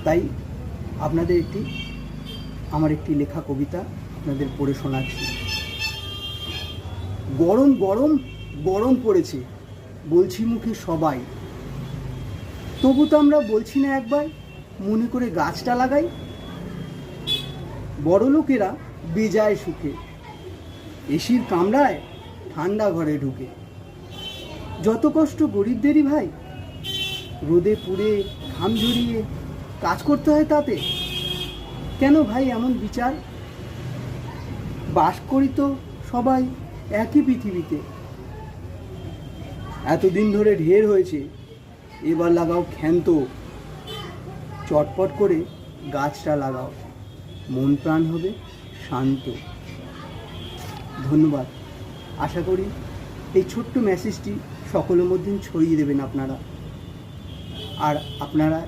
তাই আপনাদের আমার একটি লেখা কবিতা আপনাদের পড়ে শোনাচ্ছি। গরম গরম গরম পড়েছে বলছি মুখে সবাই, তবু তো আমরা বলছি না একবার মনে করে গাছটা লাগাই। বড় লোকেরা বেজায় সুখে এসির কামরায় ঠান্ডা ঘরে ঢুকে। যত কষ্ট গরিবদেরই ভাই, রোদে পুড়ে ঘাম ঝরিয়ে কাজ করতে হয় তাতে। কেন ভাই এমন বিচার? বাস করি তো সবাই একই পৃথিবীতে। এতদিন ধরে ঢের হয়েছে, এবার লাগাও ক্ষান্ত। চটপট করে গাছটা লাগাও, মন প্রাণ হবে শান্ত। ধন্যবাদ। আশা করি এই ছোট্ট মেসেজটি সকলের মধ্যে ছড়িয়ে দেবেন আপনারা। আর আপনারা